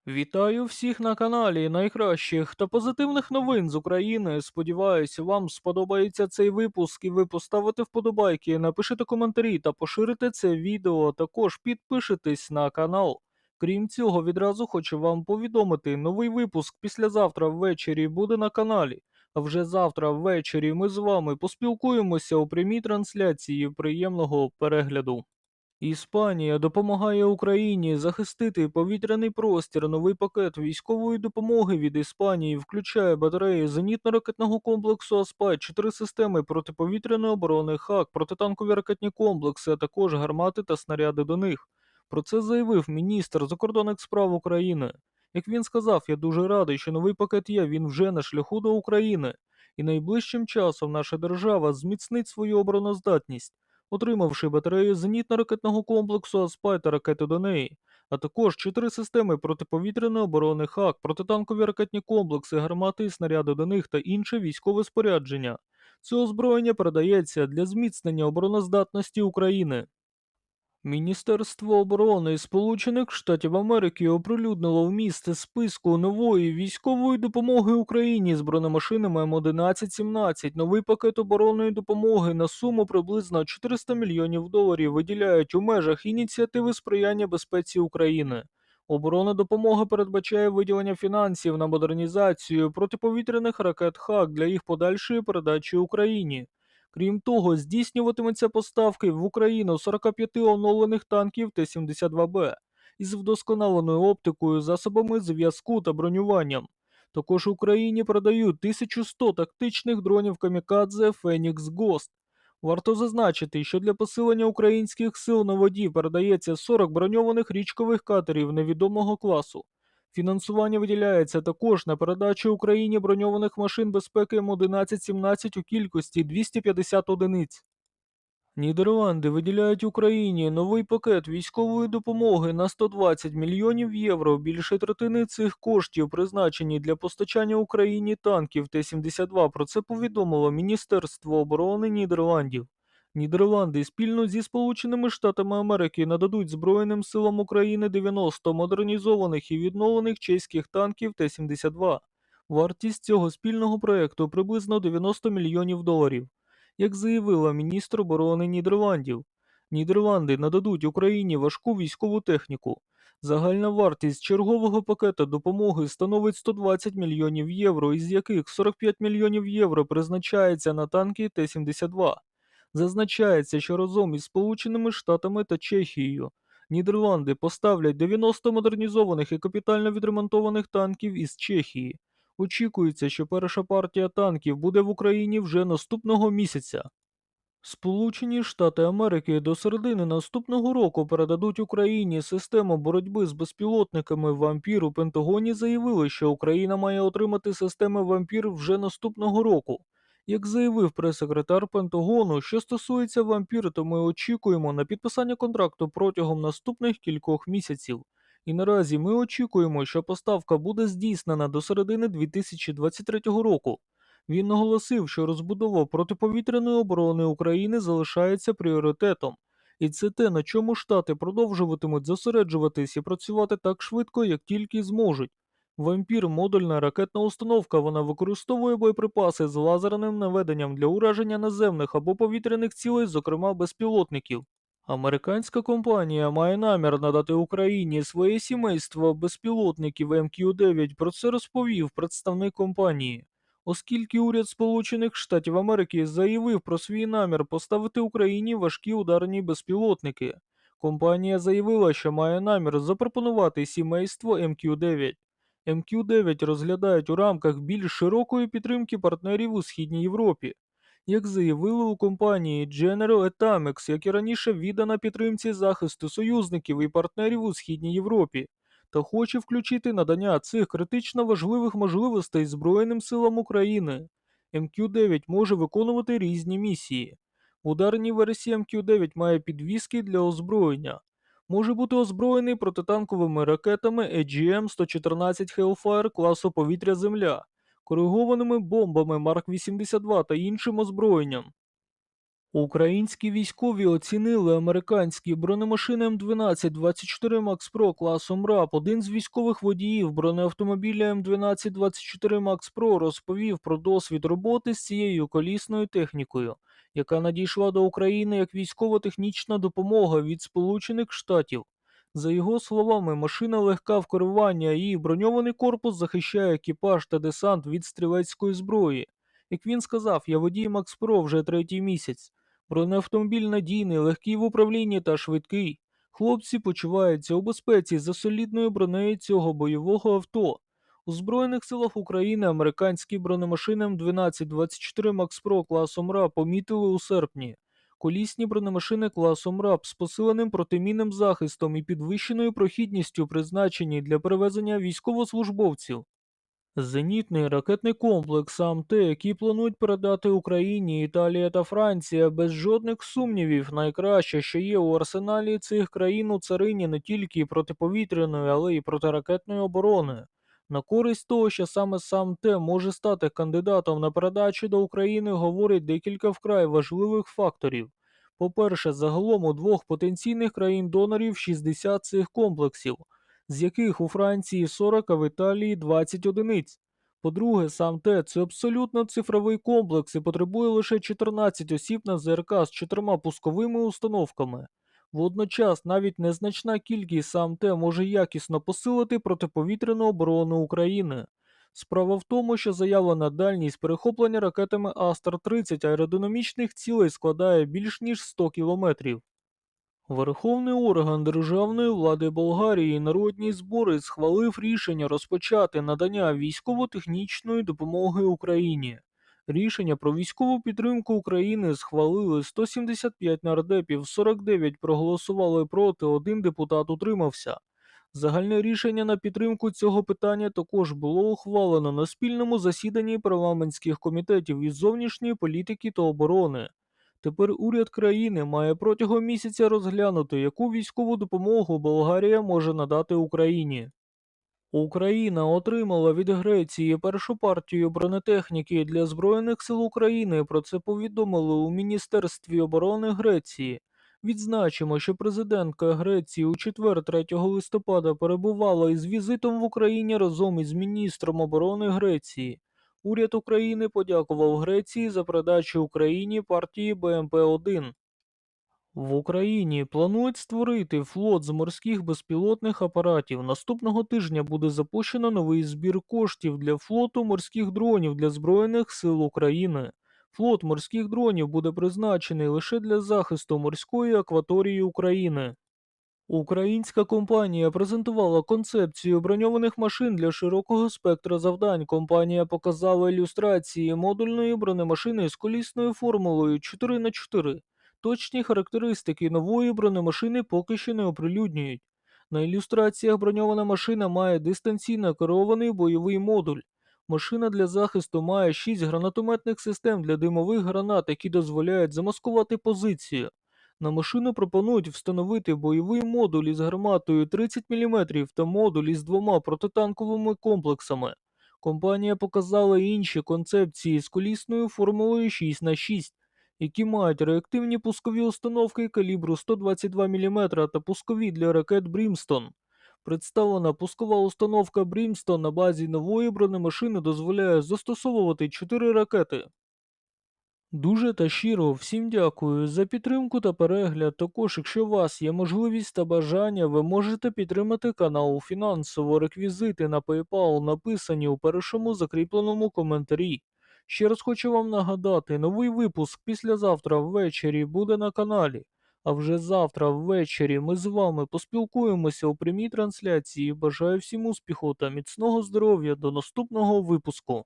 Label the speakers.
Speaker 1: Вітаю всіх на каналі найкращих та позитивних новин з України. Сподіваюся, вам сподобається цей випуск і ви поставите вподобайки, напишете коментарі та поширите це відео. Також підпишитесь на канал. Крім цього, відразу хочу вам повідомити, новий випуск післязавтра ввечері буде на каналі. А вже завтра ввечері ми з вами поспілкуємося у прямій трансляції. Приємного перегляду. Іспанія допомагає Україні захистити повітряний простір. Новий пакет військової допомоги від Іспанії включає батареї зенітно-ракетного комплексу «Аспайт», 4 системи протиповітряної оборони «Хак», протитанкові ракетні комплекси, а також гармати та снаряди до них. Про це заявив міністр закордонних справ України. Як він сказав, я дуже радий, що новий пакет є, він вже на шляху до України. І найближчим часом наша держава зміцнить свою обороноздатність, отримавши батарею зенітно-ракетного комплексу «Аспайт» та ракети до неї, а також 4 системи протиповітряної оборони «Хак», протитанкові ракетні комплекси, гармати і снаряди до них та інше військове спорядження. Це озброєння передається для зміцнення обороноздатності України. Міністерство оборони Сполучених Штатів Америки оприлюднило вміст списку нової військової допомоги Україні з бронемашинами М1117. Новий пакет оборонної допомоги на суму приблизно 400 мільйонів доларів виділяють у межах ініціативи сприяння безпеці України. Оборонна допомога передбачає виділення фінансів на модернізацію протиповітряних ракет «Хак» для їх подальшої передачі Україні. Крім того, здійснюватимуться поставки в Україну 45 оновлених танків Т-72Б із вдосконаленою оптикою, засобами зв'язку та бронюванням. Також Україні продають 1100 тактичних дронів «Камікадзе» «Фенікс Гост». Варто зазначити, що для посилення українських сил на воді передається 40 броньованих річкових катерів невідомого класу. Фінансування виділяється також на передачу Україні броньованих машин безпеки М1117 у кількості 250 одиниць. Нідерланди виділяють Україні новий пакет військової допомоги на 120 мільйонів євро. Більше третини цих коштів призначені для постачання Україні танків Т-72. Про це повідомило Міністерство оборони Нідерландів. Нідерланди спільно зі Сполученими Штатами Америки нададуть Збройним силам України 90 модернізованих і відновлених чеських танків Т-72. Вартість цього спільного проєкту приблизно 90 мільйонів доларів. Як заявила міністр оборони Нідерландів, Нідерланди нададуть Україні важку військову техніку. Загальна вартість чергового пакета допомоги становить 120 мільйонів євро, із яких 45 мільйонів євро призначається на танки Т-72. Зазначається, що разом із Сполученими Штатами та Чехією Нідерланди поставлять 90 модернізованих і капітально відремонтованих танків із Чехії. Очікується, що перша партія танків буде в Україні вже наступного місяця. Сполучені Штати Америки до середини наступного року передадуть Україні систему боротьби з безпілотниками «Вампір». У Пентагоні заявили, що Україна має отримати системи «Вампір» вже наступного року. Як заявив прес-секретар Пентагону, що стосується «Вампір», то ми очікуємо на підписання контракту протягом наступних кількох місяців. І наразі ми очікуємо, що поставка буде здійснена до середини 2023 року. Він наголосив, що розбудова протиповітряної оборони України залишається пріоритетом. І це те, на чому Штати продовжуватимуть зосереджуватись і працювати так швидко, як тільки зможуть. «Вампір» – модульна ракетна установка, вона використовує боєприпаси з лазерним наведенням для ураження наземних або повітряних цілей, зокрема безпілотників. Американська компанія має намір надати Україні своє сімейство безпілотників МК-9, про це розповів представник компанії. Оскільки уряд Сполучених Штатів Америки заявив про свій намір поставити Україні важкі ударні безпілотники, компанія заявила, що має намір запропонувати сімейство МК-9. МК-9 розглядають у рамках більш широкої підтримки партнерів у Східній Європі. Як заявили у компанії General Atomics, як і раніше віддана підтримці захисту союзників і партнерів у Східній Європі, та хоче включити надання цих критично важливих можливостей Збройним силам України. МК-9 може виконувати різні місії. В ударній версії МК-9 має підвіски для озброєння. Може бути озброєний протитанковими ракетами AGM-114 Hellfire класу повітря-земля, коригованими бомбами Марк-82 та іншим озброєнням. Українські військові оцінили американські бронемашини М1224 Max Pro класу МРАП. Один з військових водіїв бронеавтомобіля М1224 Max Pro розповів про досвід роботи з цією колісною технікою, яка надійшла до України як військово-технічна допомога від Сполучених Штатів. За його словами, машина легка в керуванні, а її броньований корпус захищає екіпаж та десант від стрілецької зброї. Як він сказав, я водій Max Pro вже третій місяць. Бронеавтомобіль надійний, легкий в управлінні та швидкий. Хлопці почуваються у безпеці за солідною бронею цього бойового авто. У Збройних силах України американські бронемашини М1224 Max Pro класу МРАП помітили у серпні. Колісні бронемашини класу МРАП з посиленим протимінним захистом і підвищеною прохідністю призначені для перевезення військовослужбовців. Зенітний ракетний комплекс АМТ, який планують передати Україні, Італія та Франція, без жодних сумнівів, найкраще, що є у арсеналі цих країн у царині не тільки протиповітряної, але й протиракетної оборони. На користь того, що саме САМТ може стати кандидатом на передачу до України, говорить декілька вкрай важливих факторів. По-перше, загалом у двох потенційних країн-донорів 60 цих комплексів, з яких у Франції 40, а в Італії 20 одиниць. По-друге, сам ТЕ – це абсолютно цифровий комплекс і потребує лише 14 осіб на ЗРК з 4 пусковими установками. Водночас, навіть незначна кількість сам ТЕ може якісно посилити протиповітряну оборону України. Справа в тому, що заявлена дальність перехоплення ракетами Астр-30 аеродинамічних цілей складає більш ніж 100 кілометрів. Верховний орган державної влади Болгарії народні збори схвалив рішення розпочати надання військово-технічної допомоги Україні. Рішення про військову підтримку України схвалили 175 нардепів, 49 проголосували проти, один депутат утримався. Загальне рішення на підтримку цього питання також було ухвалено на спільному засіданні парламентських комітетів із зовнішньої політики та оборони. Тепер уряд країни має протягом місяця розглянути, яку військову допомогу Болгарія може надати Україні. Україна отримала від Греції першу партію бронетехніки для Збройних сил України. Про це повідомили у Міністерстві оборони Греції. Відзначимо, що президентка Греції у четвер 3 листопада перебувала із візитом в Україні разом із міністром оборони Греції. Уряд України подякував Греції за передачу Україні партії БМП-1. В Україні планують створити флот з морських безпілотних апаратів. Наступного тижня буде запущено новий збір коштів для флоту морських дронів для Збройних сил України. Флот морських дронів буде призначений лише для захисту морської акваторії України. Українська компанія презентувала концепцію броньованих машин для широкого спектра завдань. Компанія показала ілюстрації модульної бронемашини з колісною формулою 4х4. Точні характеристики нової бронемашини поки що не оприлюднюють. На ілюстраціях броньована машина має дистанційно керований бойовий модуль. Машина для захисту має 6 гранатометних систем для димових гранат, які дозволяють замаскувати позицію. На машину пропонують встановити бойовий модуль із гарматою 30 мм та модуль із 2 протитанковими комплексами. Компанія показала інші концепції з колісною формулою 6х6, які мають реактивні пускові установки калібру 122 мм та пускові для ракет Брімстон. Представлена пускова установка Брімстон на базі нової бронемашини дозволяє застосовувати 4 ракети. Дуже та щиро всім дякую за підтримку та перегляд. Також, якщо у вас є можливість та бажання, ви можете підтримати канал фінансово. Реквізити на PayPal написані у першому закріпленому коментарі. Ще раз хочу вам нагадати, новий випуск післязавтра ввечері буде на каналі. А вже завтра ввечері ми з вами поспілкуємося у прямій трансляції. Бажаю всім успіху та міцного здоров'я до наступного випуску.